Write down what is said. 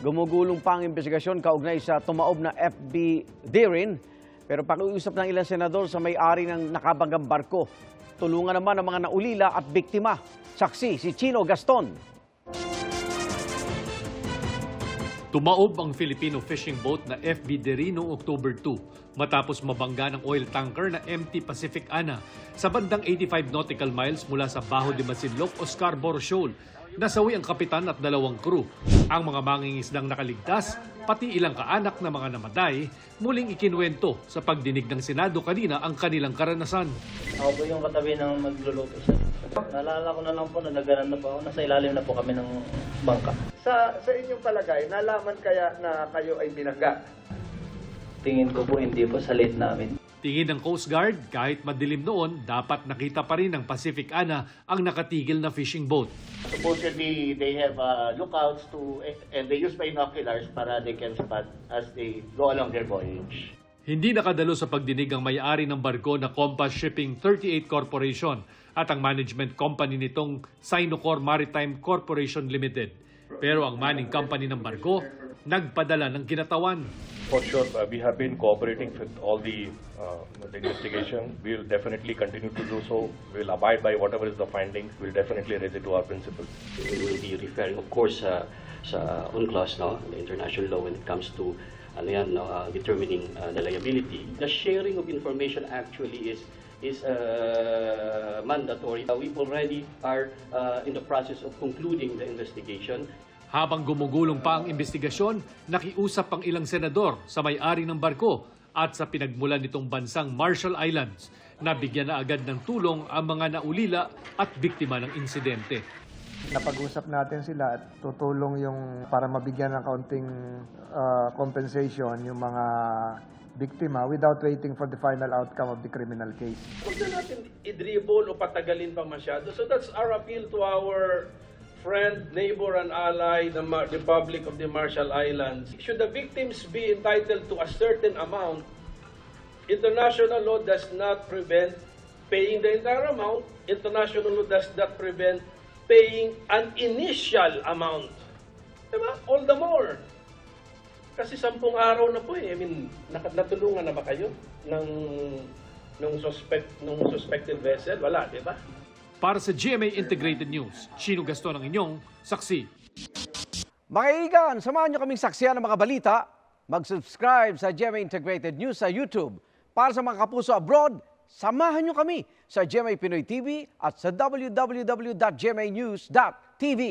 Gumugulong pa ang investigasyon kaugnay sa tumaob na FB Darin. Pero pag-uusap ng ilang senador sa may-ari ng nakabanggang barko. Tulungan naman ang mga naulila at biktima. Saksi si Chino Gaston. Tumaob ang Filipino fishing boat na FB Darin noong October 2 matapos mabangga ng oil tanker na MT Pacific Ana sa bandang 85 nautical miles mula sa Bajo de Masinloc o Scarborough Shoal. Nasawi ang kapitan at 2 crew. Ang mga mangingisdang nakaligtas, pati ilang kaanak na mga namatay, muling ikinuwento sa pagdinig ng Senado kanina ang kanilang karanasan. Ako po yung katabi ng magluluto siya. Naalala ko na lang po na naganan na po ako. Nasa ilalim na po kami ng bangka. Sa inyong palagay, nalaman kaya na kayo ay binangga? Tingin ko po hindi po sa late namin. Tingin ng Coast Guard, kahit madilim noon, dapat nakita pa rin ng Pacific Ana ang nakatigil na fishing boat. Supposedly, they have lookouts and they use binoculars para they can spot as they go along their voyage. Hindi nakadalo sa pagdinig ang may-ari ng barko na Compass Shipping 38 Corporation at ang management company nitong Sinocor Maritime Corporation Limited. Pero ang manning company ng barko, nagpadala ng kinatawan. For sure, we have been cooperating with all the investigation. We will definitely continue to do so. We will abide by whatever is the findings. We will definitely raise it to our principals. We will be referring, of course, sa UNCLOS, no, the international law when it comes to determining the liability. The sharing of information actually is mandatory. We already are in the process of concluding the investigation. Habang gumugulong pa ang investigasyon, nakiusap ang ilang senador sa may-ari ng barko at sa pinagmulan nitong bansang Marshall Islands na bigyan na agad ng tulong ang mga naulila at biktima ng insidente. Napag-usap natin sila at tutulong yung para mabigyan ng kaunting compensation yung mga biktima without waiting for the final outcome of the criminal case. Huwag na natin i-dribble o patagalin pa masyado. So that's our appeal to our friend, neighbor, and ally, the Republic of the Marshall Islands. Should the victims be entitled to a certain amount, international law does not prevent paying the entire amount. International law does not prevent paying an initial amount. Diba? All the more. Kasi 10 araw na po eh. I mean, natulungan na ba kayo nung suspected vessel? Wala, di ba? Para sa GMA Integrated News, Chino Gaston ang inyong saksi. Mga kaibigan, samahan nyo kaming saksiyan ng mga balita. Mag-subscribe sa GMA Integrated News sa YouTube. Para sa mga kapuso abroad, samahan nyo kami sa GMA Pinoy TV at sa www.gmanews.tv.